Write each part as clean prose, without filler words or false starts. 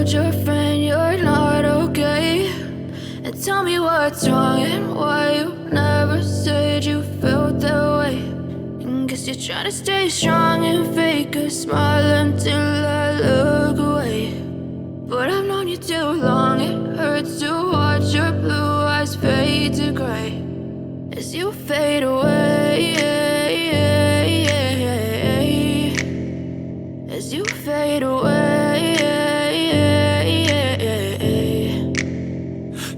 told your friend you're not okay, and tell me what's wrong and why you never said you felt that way. And guess you're trying to stay strong and fake a smile until I look away. But I've known you too long, it hurts to watch your blue eyes fade to gray as you fade away, as you fade away.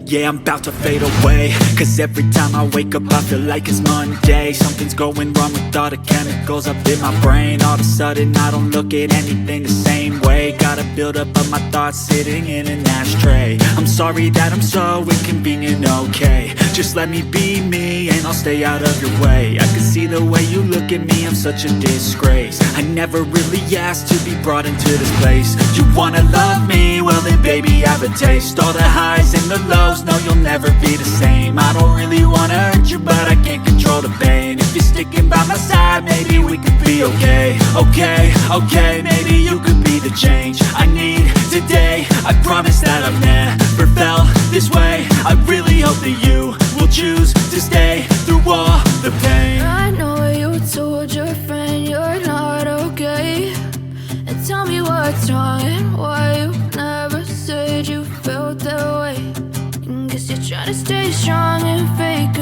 Yeah, I'm about to fade away, cause every time I wake up I feel like it's Monday. Something's going wrong with all the chemicals up in my brain. All of a sudden I don't look at anything the same way. Got a buildup of my thoughts sitting in an ashtray. I'm sorry that I'm so inconvenient, okay. Just let me be me and I'll stay out of your way. I can see the way you look at me, I'm such a disgrace. I never really asked to be brought into this place. You wanna love me? Well then baby, have a taste. All the highs and the lows, no, you'll never be the same. I don't really wanna hurt you, but I can't control the pain. If you're sticking by my side, maybe we could be okay. Okay, maybe you could be the change I need today. I promise that I've never felt this way. I really hope that you will choose to stay through all the pain. I know you told your friend you're not okay, and tell me what's wrong and why you never said you felt that way. And guess you're trying to stay strong and fake